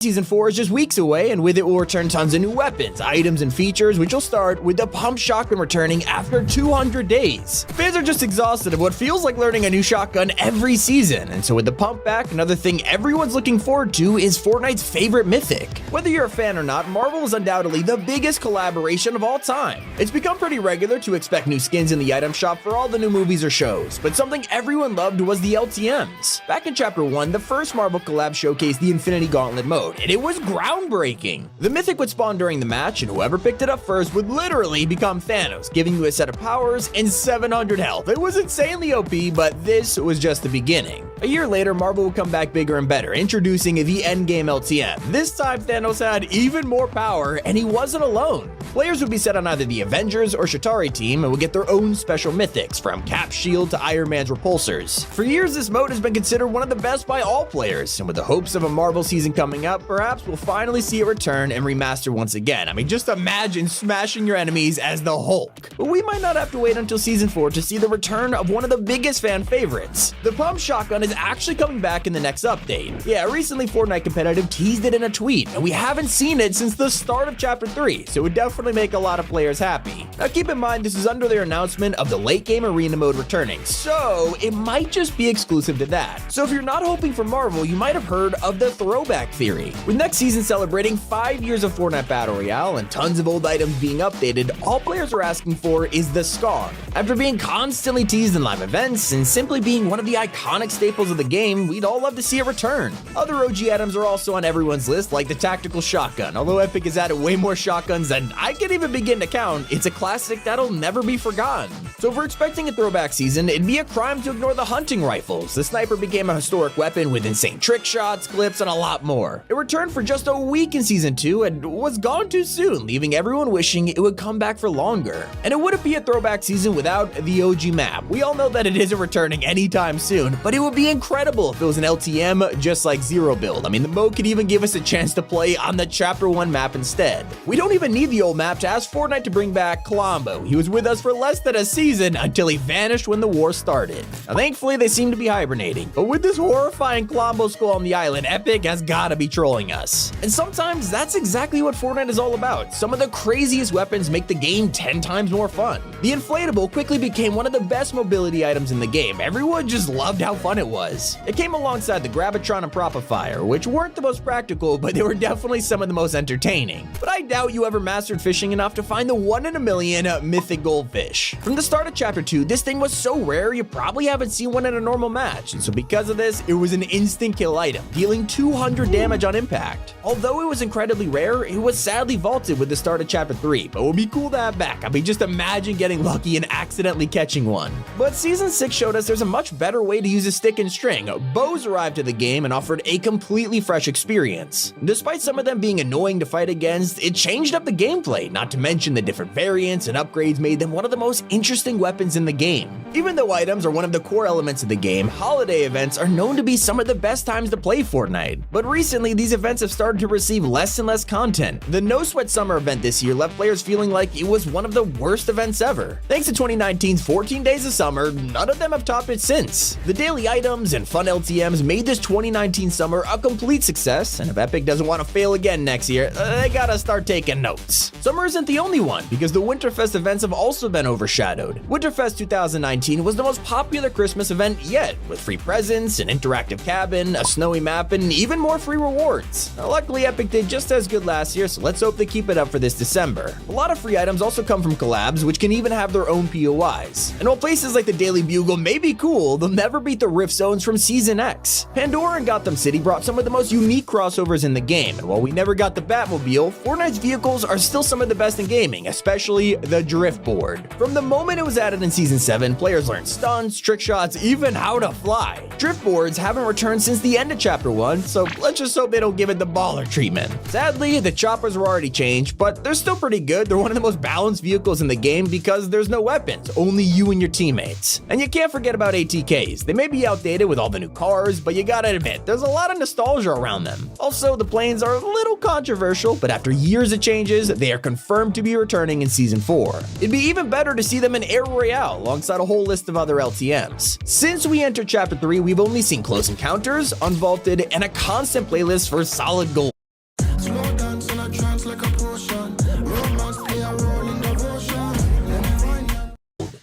Season 4 is just weeks away, and with it will return tons of new weapons, items, and features, which will start with the pump shotgun returning after 200 days. Fans are just exhausted of what feels like learning a new shotgun every season, and so with the pump back, another thing everyone's looking forward to is Fortnite's favorite mythic. Whether you're a fan or not, Marvel is undoubtedly the biggest collaboration of all time. It's become pretty regular to expect new skins in the item shop for all the new movies or shows, but something everyone loved was the LTMs. Back in Chapter 1, the first Marvel collab showcased the Infinity Gauntlet mode, and it was groundbreaking. The mythic would spawn during the match, and whoever picked it up first would literally become Thanos, giving you a set of powers and 700 health. It was insanely OP, but this was just the beginning. A year later, Marvel would come back bigger and better, introducing the endgame LTM. This time, Thanos had even more power, and he wasn't alone. Players would be set on either the Avengers or Chitauri team and would get their own special mythics, from Cap's shield to Iron Man's repulsors. For years, this mode has been considered one of the best by all players, and with the hopes of a Marvel season coming up, perhaps we'll finally see it return and remaster once again. I mean, just imagine smashing your enemies as the Hulk. But we might not have to wait until Season 4 to see the return of one of the biggest fan favorites. The pump shotgun is actually coming back in the next update. Yeah, recently Fortnite Competitive teased it in a tweet, and we haven't seen it since the start of Chapter 3, so it would definitely make a lot of players happy. Now keep in mind, this is under their announcement of the late game arena mode returning, so it might just be exclusive to that. So if you're not hoping for Marvel, you might have heard of the throwback theory. With next season celebrating 5 years of Fortnite Battle Royale and tons of old items being updated, all players are asking for is the Scar. After being constantly teased in live events and simply being one of the iconic staples of the game, we'd all love to see it return. Other OG items are also on everyone's list, like the tactical shotgun. Although Epic has added way more shotguns than I can even begin to count, it's a classic that'll never be forgotten. So if we're expecting a throwback season, it'd be a crime to ignore the hunting rifles. The sniper became a historic weapon with insane trick shots, clips, and a lot more. It returned for just a week in Season 2 and was gone too soon, leaving everyone wishing it would come back for longer. And it wouldn't be a throwback season without the OG map. We all know that it isn't returning anytime soon, but it would be incredible if it was an LTM just like Zero Build. I mean, the mode could even give us a chance to play on the Chapter 1 map instead. We don't even need the old map to ask Fortnite to bring back Colombo. He was with us for less than a season until he vanished when the war started. Now, thankfully, they seem to be hibernating, but with this horrifying Colombo skull on the island, Epic has gotta be trolling us. And sometimes that's exactly what Fortnite is all about. Some of the craziest weapons make the game 10 times more fun. The inflatable quickly became one of the best mobility items in the game. Everyone just loved how fun it was. It came alongside the Gravitron and Propifier, which weren't the most practical, but they were definitely some of the most entertaining. But I doubt you ever mastered fishing enough to find the 1 in a million mythic goldfish. From the start of Chapter 2, this thing was so rare you probably haven't seen one in a normal match, and so because of this, it was an instant kill item, dealing 200 damage on impact. Although it was incredibly rare, it was sadly vaulted with the start of Chapter 3, but it would be cool to have back. I mean, just imagine getting lucky and accidentally catching one. But Season 6 showed us there's a much better way to use a stick and string. Bows arrived to the game and offered a completely fresh experience. Despite some of them being annoying to fight against, it changed up the gameplay, not to mention the different variants and upgrades made them one of the most interesting weapons in the game. Even though items are one of the core elements of the game, holiday events are known to be some of the best times to play Fortnite. But recently, these events have started to receive less and less content. The No Sweat Summer event this year left players feeling like it was one of the worst events ever. Thanks to 2019's 14 Days of Summer, none of them have topped it since. The daily items and fun LTMs made this 2019 summer a complete success, and if Epic doesn't want to fail again next year, they gotta start taking notes. Summer isn't the only one, because the Winterfest events have also been overshadowed. Winterfest 2019 was the most popular Christmas event yet, with free presents, an interactive cabin, a snowy map, and even more free rewards. Now, luckily, Epic did just as good last year, so let's hope they keep it up for this December. A lot of free items also come from collabs, which can even have their own POIs. And while places like the Daily Bugle may be cool, they'll never beat the Rift Zones from Season X. Pandora and Gotham City brought some of the most unique crossovers in the game, and while we never got the Batmobile, Fortnite's vehicles are still some of the best in gaming, especially the drift board. From the moment it was added in Season 7, players learned stunts, trick shots, even how to fly. Drift boards haven't returned since the end of Chapter 1, so let's just hope they don't give it the baller treatment. Sadly, the choppers were already changed, but they're still pretty good. They're one of the most balanced vehicles in the game because there's no weapons, only you and your teammates. And you can't forget about ATKs. They may be outdated with all the new cars, but you gotta admit, there's a lot of nostalgia around them. Also, the planes are a little controversial, but after years of changes, they are confirmed to be returning in Season 4. It'd be even better to see them in Air Royale alongside a whole list of other LTMs. Since we entered Chapter 3, we've only seen close encounters, unvaulted, and a constant playlist for solid gold.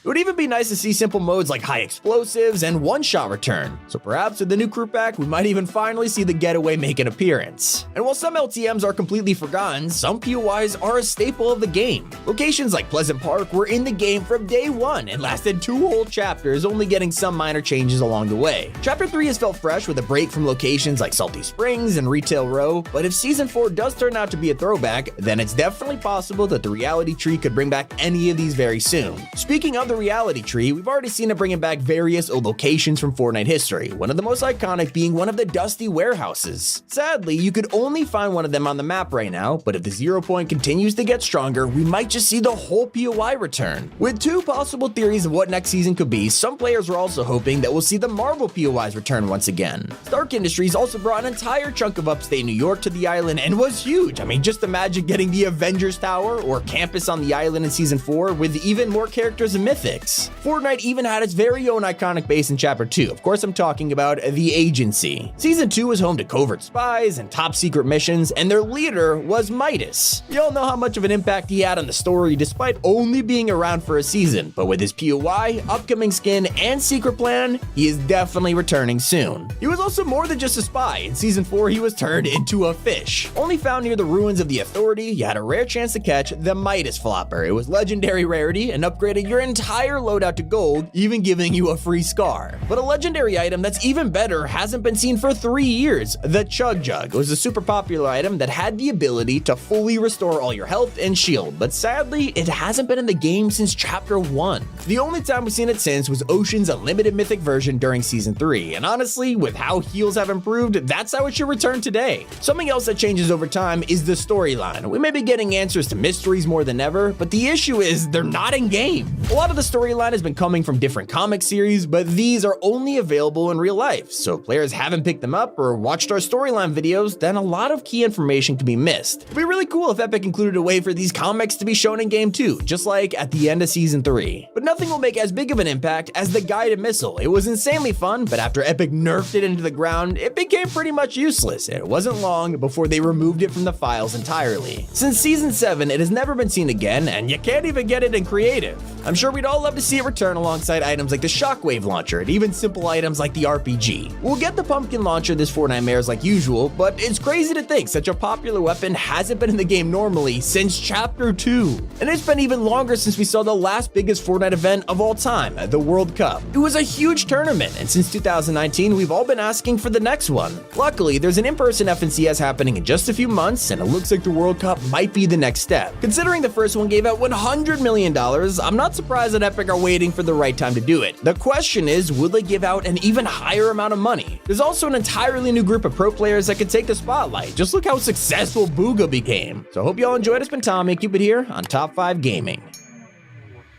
It would even be nice to see simple modes like high explosives and one-shot return. So perhaps with the new crew pack, we might even finally see the getaway make an appearance. And while some LTMs are completely forgotten, some POIs are a staple of the game. Locations like Pleasant Park were in the game from day one and lasted 2 whole chapters, only getting some minor changes along the way. Chapter 3 has felt fresh with a break from locations like Salty Springs and Retail Row, but if Season 4 does turn out to be a throwback, then it's definitely possible that the reality tree could bring back any of these very soon. Speaking of the reality tree, we've already seen it bringing back various old locations from Fortnite history, one of the most iconic being one of the dusty warehouses. Sadly, you could only find one of them on the map right now, but if the 0 point continues to get stronger, we might just see the whole POI return. With 2 possible theories of what next season could be, some players are also hoping that we'll see the Marvel POIs return once again. Stark Industries also brought an entire chunk of upstate New York to the island and was huge. I mean, just imagine getting the Avengers Tower or campus on the island in Season 4 with even more characters and mythics. Fortnite even had its very own iconic base in Chapter 2. Of course, I'm talking about the Agency. Season 2 was home to covert spies and top secret missions, and their leader was Midas. You all know how much of an impact he had on the story despite only being around for a season, but with his POI, upcoming skin, and secret plan, he is definitely returning soon. He was also more than just a spy. In Season 4, he was turned into a fish. Only found near the ruins of the Authority, you had a rare chance to catch the Midas Flopper. It was legendary rarity and upgraded your entire loadout to gold, even giving you a free scar. But a legendary item that's even better hasn't been seen for 3 years. The Chug Jug was a super popular item that had the ability to fully restore all your health and shield, but sadly, it hasn't been in the game since Chapter 1. The only time we've seen it since was Ocean's Unlimited Mythic version during Season 3, and honestly, with how heals have improved, that's how it should return today. Something else that changes over time is the storyline. We may be getting answers to mysteries more than ever, but the issue is they're not in game. A lot of the storyline has been coming from different comic series, but these are only available in real life, so if players haven't picked them up or watched our storyline videos, then a lot of key information can be missed. It'd be really cool if Epic included a way for these comics to be shown in game too, just like at the end of Season 3. But nothing will make as big of an impact as the guided missile. It was insanely fun, but after Epic nerfed it into the ground, it became pretty much useless, and it wasn't long before they removed it from the files entirely. Since Season 7, it has never been seen again, and you can't even get it in creative. I'm sure we'd all love to see it return alongside items like the Shockwave Launcher and even simple items like the RPG. We'll get the Pumpkin Launcher this Fortnite Mares like usual, but it's crazy to think such a popular weapon hasn't been in the game normally since Chapter 2. And it's been even longer since we saw the last biggest Fortnite event of all time, the World Cup. It was a huge tournament, and since 2019, we've all been asking for the next one. Luckily, there's an in-person FNCS happening in just a few months, and it looks like the World Cup might be the next step. Considering the first one gave out $100 million, I'm not surprised that Epic are waiting for the right time to do it. The question is, will they give out an even higher amount of money? There's also an entirely new group of pro players that could take the spotlight. Just look how successful Booga became. So I hope y'all enjoyed. It's been Tommy. Keep it here on Top 5 Gaming.